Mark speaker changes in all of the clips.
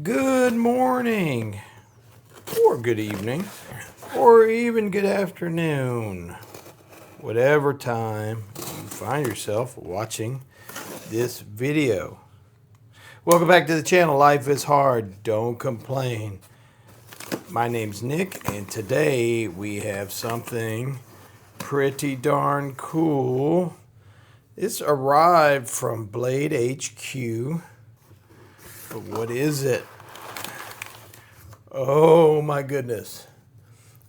Speaker 1: Good morning, or good evening, or even good afternoon, whatever time you find yourself watching this video. Welcome back to the channel. Life is hard, don't complain. My name's Nick, and today we have something pretty darn cool. This arrived from Blade HQ. But what is it? Oh my goodness.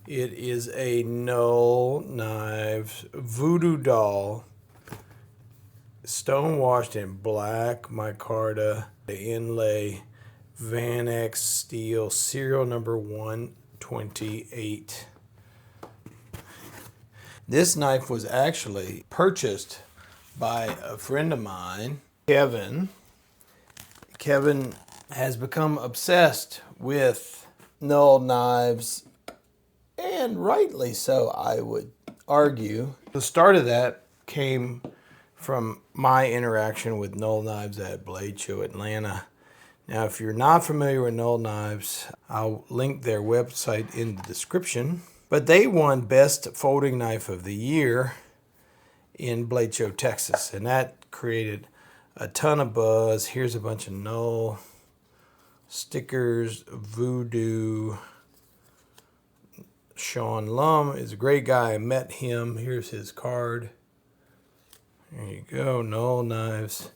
Speaker 1: It is a Null Knives Voodoo Doll. Stone washed in black micarta. The inlay Vanax steel, serial number 128. This knife was actually purchased by a friend of mine, Kevin. Kevin has become obsessed with Null Knives, and rightly so, I would argue. The start of that came from my interaction with Null Knives at Blade Show Atlanta. Now, if you're not familiar with Null Knives, I'll link their website in the description. But they won Best Folding Knife of the Year in Blade Show, Texas, and that created a ton of buzz. Here's a bunch of Null stickers. Voodoo. Sean Lum is a great guy. I met him. Here's his card. There you go. Null Knives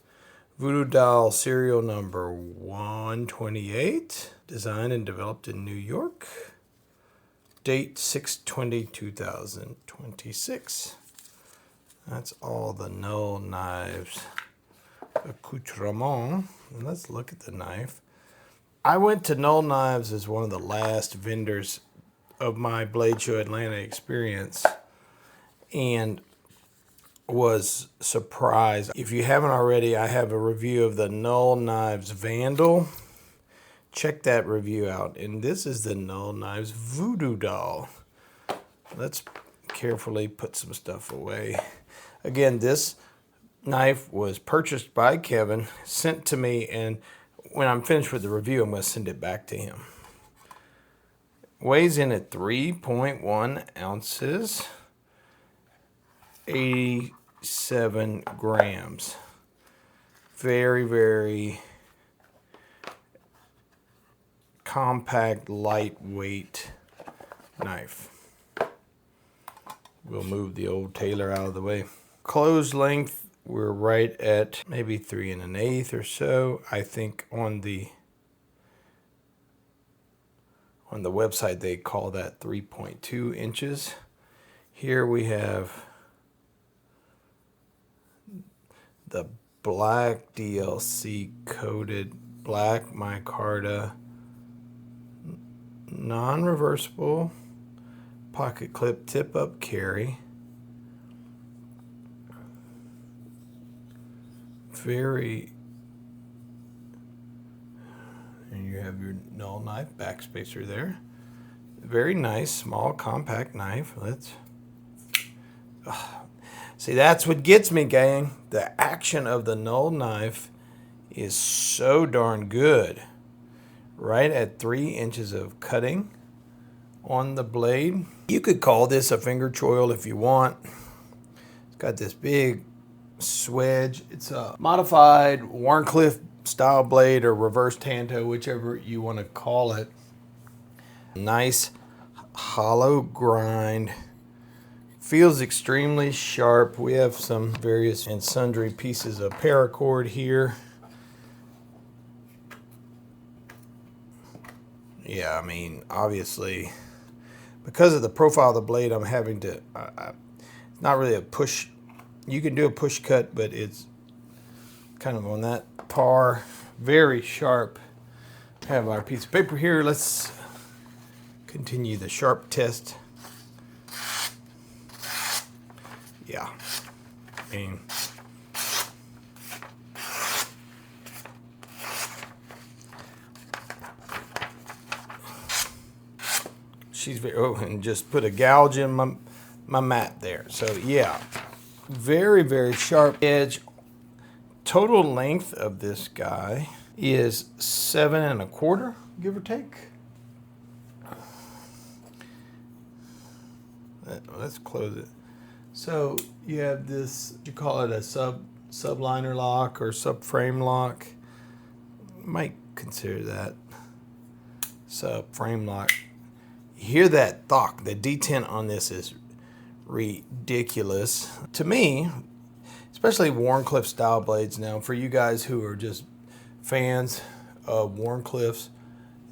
Speaker 1: Voodoo Doll, serial number 128. Designed and developed in New York. Date 6/20/2026. That's all the Null Knives accoutrement. And let's look at the knife. I went to Null Knives as one of the last vendors of my Blade Show Atlanta experience and was surprised. If you haven't already, I have a review of the Null Knives Vandal. Check that review out. And this is the Null Knives Voodoo Doll. Let's carefully put some stuff away. Again, this knife was purchased by Kevin, sent to me, and when I'm finished with the review, I'm going to send it back to him. Weighs in at 3.1 ounces, 87 grams. Very, very compact, lightweight knife. We'll move the old Taylor out of the way. Closed length, we're right at maybe 3 1/8 or so. I think on the website they call that 3.2 inches. Here we have the black DLC coated black micarta, non-reversible pocket clip tip up carry. Very, and you have your Null knife backspacer there. Very nice, small, compact knife. Let's see, that's what gets me, gang. The action of the Null knife is so darn good. Right at 3 inches of cutting on the blade. You could call this a finger choil if you want. It's got this big swedge. It's a modified Wharncliffe style blade or reverse Tanto, whichever you want to call it. Nice hollow grind. Feels extremely sharp. We have some various and sundry pieces of paracord here. Yeah, I mean, obviously, because of the profile of the blade, I'm having to, it's not really a push. You can do a push cut, but it's kind of on that par. Very sharp. Have our piece of paper here. Let's continue the sharp test. Yeah. I mean, she's very, oh, and just put a gouge in my mat there. So yeah, very, very sharp edge. Total length of this guy is 7 1/4, give or take. Let's close it. So you have this, you call it a subliner lock or subframe lock. Might consider that subframe lock. You hear that thock. The detent on this is ridiculous. To me, especially Wharncliffe style blades. Now, for you guys who are just fans of Wharncliffe's,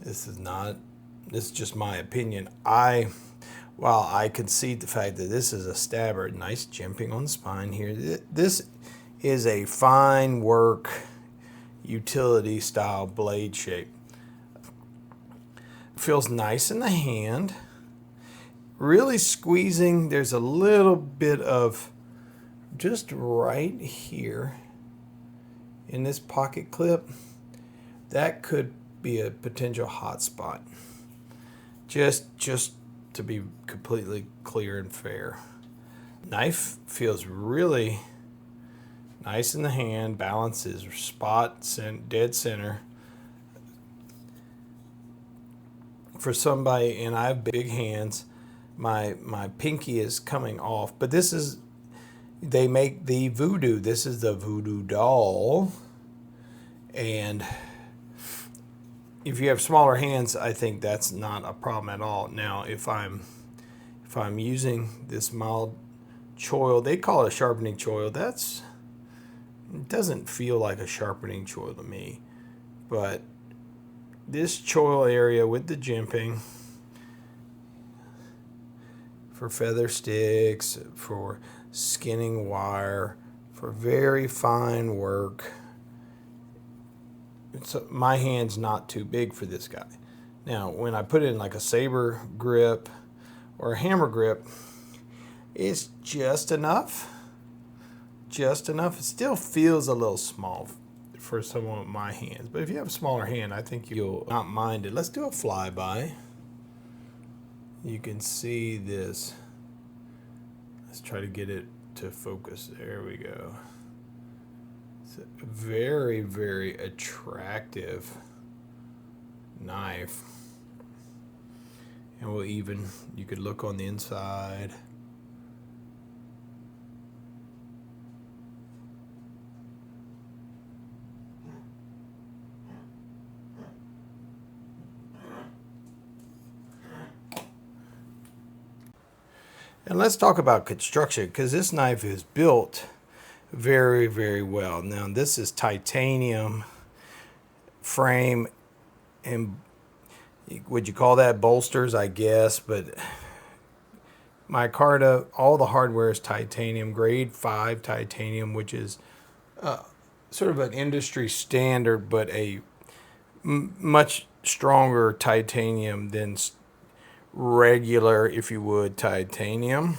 Speaker 1: this is just my opinion. While I concede the fact that this is a stabber, nice jimping on the spine here. This is a fine work utility style blade shape. Feels nice in the hand. Really squeezing. There's a little bit of just right here in this pocket clip. That could be a potential hot spot. Just to be completely clear and fair. Knife feels really nice in the hand. Balance is dead center. For somebody, and I have big hands, my pinky is coming off. But they make the Voodoo. This is the Voodoo Doll. And if you have smaller hands, I think that's not a problem at all. Now, if I'm using this mild choil, they call it a sharpening choil. It doesn't feel like a sharpening choil to me. But this choil area with the jimping for feather sticks, for skinning wire, for very fine work. My hand's not too big for this guy. Now, when I put it in like a saber grip or a hammer grip, it's just enough. Just enough. It still feels a little small for someone with my hands. But if you have a smaller hand, I think you'll not mind it. Let's do a flyby. You can see this. Let's try to get it to focus. There we go. It's a very, very attractive knife. And you could look on the inside. And let's talk about construction, because this knife is built very, very well. Now, this is titanium frame, and would you call that bolsters? I guess, but micarta, all the hardware is titanium, grade 5 titanium, which is sort of an industry standard, but a much stronger titanium than regular, if you would, titanium.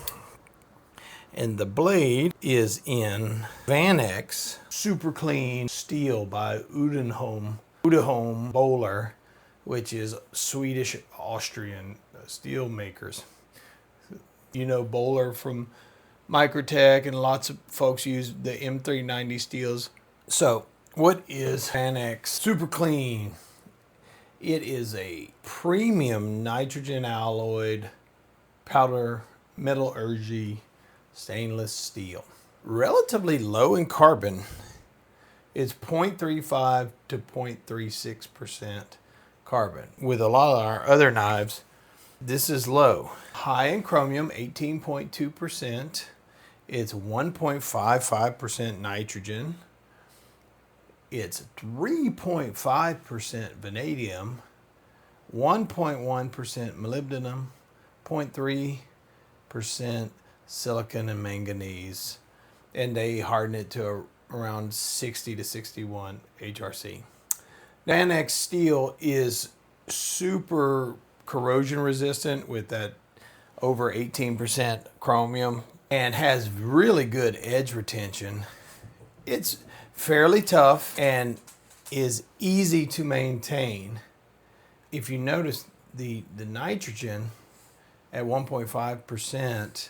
Speaker 1: And the blade is in Vanax SuperClean steel by Uddeholm Bohler, which is Swedish Austrian steel makers. You know Bohler from Microtech, and lots of folks use the M390 steels. So what is Vanax SuperClean? It is a premium nitrogen alloyed powder metallurgy stainless steel. Relatively low in carbon. It's 0.35 to 0.36% carbon. With a lot of our other knives, this is low. High in chromium, 18.2%. It's 1.55% nitrogen. It's 3.5% vanadium, 1.1% molybdenum, 0.3% silicon and manganese, and they harden it to around 60 to 61 HRC. Vanax steel is super corrosion resistant with that over 18% chromium and has really good edge retention. It's fairly tough and is easy to maintain. If you notice the nitrogen at 1.5%,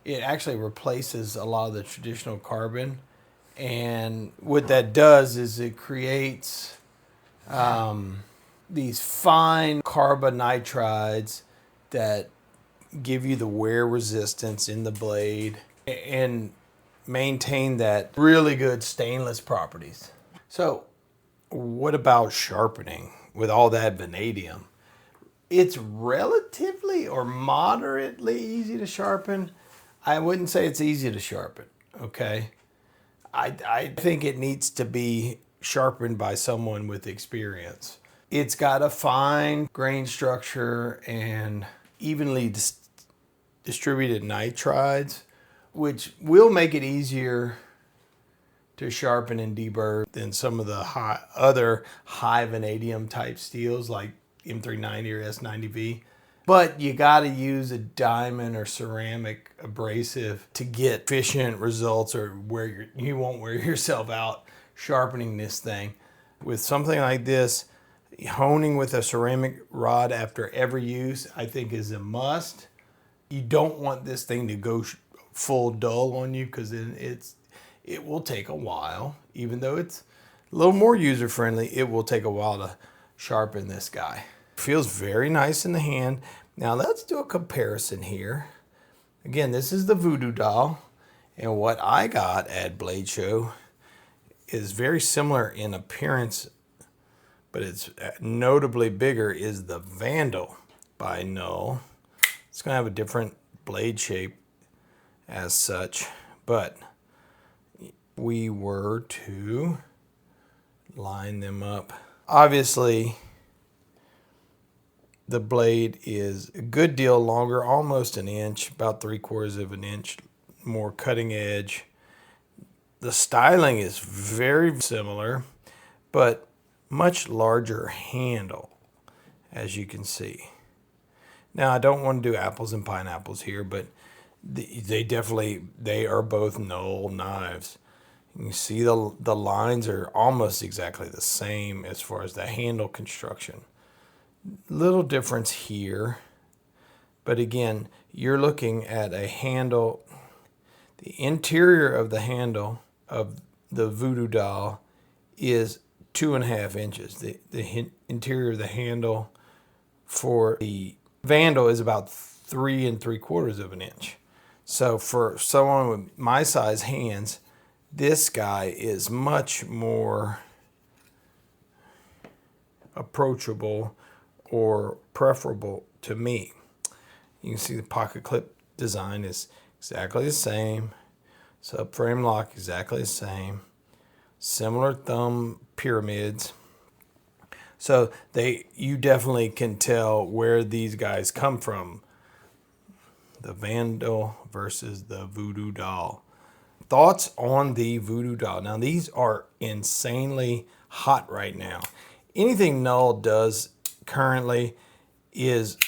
Speaker 1: it actually replaces a lot of the traditional carbon. And what that does is it creates These fine carbonitrides that give you the wear resistance in the blade and maintain that really good stainless properties. So what about sharpening with all that vanadium? It's relatively or moderately easy to sharpen. I wouldn't say it's easy to sharpen, okay? I think it needs to be sharpened by someone with experience. It's got a fine grain structure and evenly distributed nitrides, which will make it easier to sharpen and deburr than some of the other high vanadium type steels like M390 or S90V. But you got to use a diamond or ceramic abrasive to get efficient results, or where you won't wear yourself out sharpening this thing. With something like this, honing with a ceramic rod after every use, I think, is a must. You don't want this thing to go full dull on you, because then it will take a while. Even though it's a little more user-friendly, it will take a while to sharpen this guy. Feels very nice in the hand. Now let's do a comparison here. Again, this is the Voodoo Doll, and what I got at Blade Show is very similar in appearance, but it's notably bigger, is the Vandal by Null. It's gonna have a different blade shape as such, but we were to line them up. Obviously, the blade is a good deal longer, almost an inch, about 3/4 of an inch more cutting edge. The styling is very similar, but much larger handle, as you can see. Now, I don't want to do apples and pineapples here, but they are both Null knives. You see the lines are almost exactly the same as far as the handle construction. Little difference here, but again, you're looking at a handle. The interior of the handle of the Voodoo Doll is 2.5 inches. The interior of the handle for the Vandal is about 3 3/4 of an inch. So for someone with my size hands, this guy is much more approachable or preferable to me. You can see the pocket clip design is exactly the same. Subframe lock exactly the same. Similar thumb pyramids. So you definitely can tell where these guys come from. The Vandal versus the Voodoo Doll. Thoughts on the Voodoo Doll. Now, these are insanely hot right now. Anything Null does currently is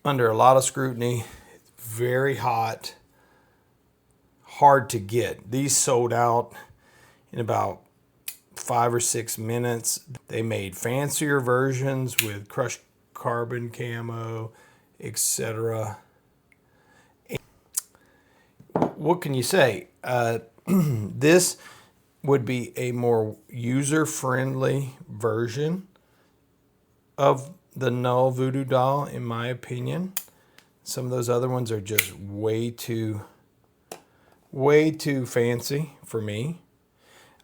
Speaker 1: under a lot of scrutiny. It's very hot, hard to get. These sold out in about 5 or 6 minutes. They made fancier versions with crushed carbon camo, etc. What can you say? This would be a more user-friendly version of the Null Voodoo Doll, in my opinion. Some of those other ones are just way too fancy for me.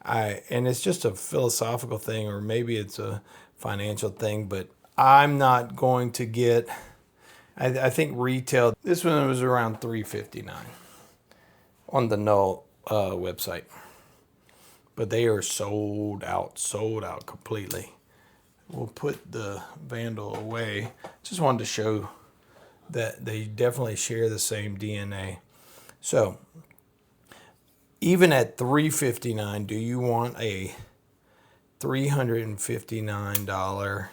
Speaker 1: And it's just a philosophical thing, or maybe it's a financial thing, but I'm not going to get, I think retail, this one was around $359 on the Null website. But they are sold out completely. We'll put the Vandal away. Just wanted to show that they definitely share the same DNA. So, even at $359, do you want a $359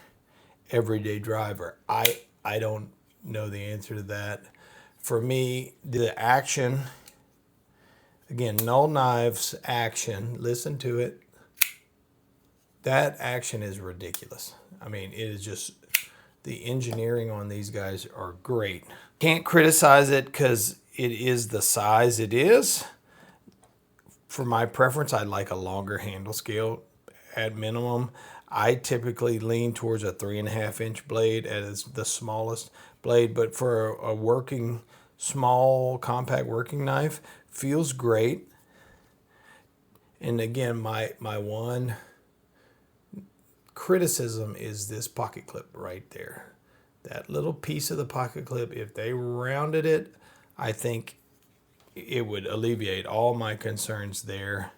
Speaker 1: everyday driver? I don't know the answer to that. For me, the action, again, Null Knives action, listen to it. That action is ridiculous. I mean, it is just, the engineering on these guys are great. Can't criticize it because it is the size it is. For my preference, I'd like a longer handle scale at minimum. I typically lean towards a 3.5-inch blade as the smallest blade, but for a working, small, compact working knife, feels great. And again, my one criticism is this pocket clip right there. That little piece of the pocket clip, if they rounded it, I think it would alleviate all my concerns there.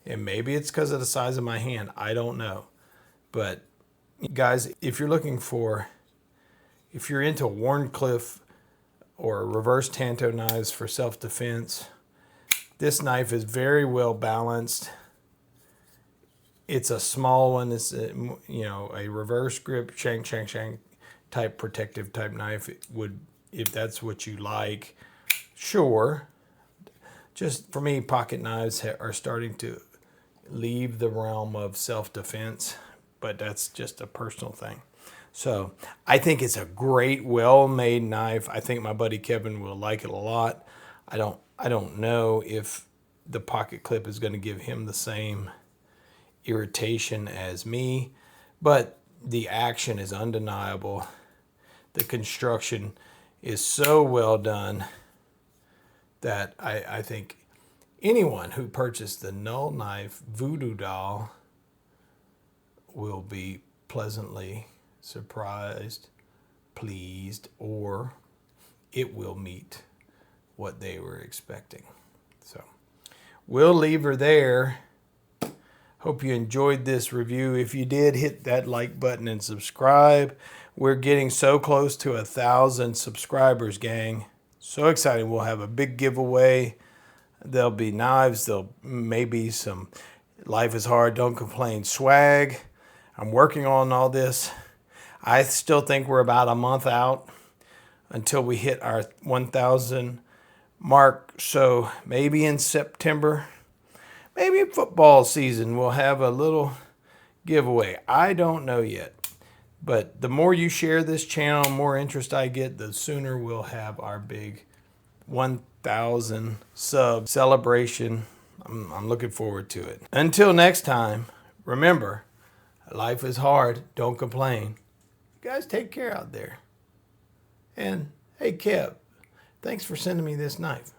Speaker 1: And maybe it's because of the size of my hand. I don't know. But guys, if you're into Wharncliffe or reverse Tanto knives for self-defense, this knife is very well balanced. It's a small one. It's a reverse grip, shank type protective type knife. It would, if that's what you like, sure. Just for me, pocket knives are starting to leave the realm of self-defense, but that's just a personal thing. So I think it's a great, well-made knife. I think my buddy Kevin will like it a lot. I don't know if the pocket clip is going to give him the same irritation as me, but the action is undeniable. The construction is so well done that I think anyone who purchased the Null Knife Voodoo Doll will be pleasantly surprised, pleased, or it will meet what they were expecting. So we'll leave her there. Hope you enjoyed this review. If you did, hit that like button and subscribe. We're getting so close to 1,000 subscribers, gang. So excited. We'll have a big giveaway. There'll be knives. There'll maybe some Life is Hard, Don't Complain swag. I'm working on all this. I still think we're about a month out until we hit our 1,000 mark. So maybe in September, maybe in football season, we'll have a little giveaway. I don't know yet. But the more you share this channel, the more interest I get, the sooner we'll have our big 1,000 sub celebration. I'm looking forward to it. Until next time, remember, life is hard. Don't complain. You guys take care out there. And hey, Kev, thanks for sending me this knife.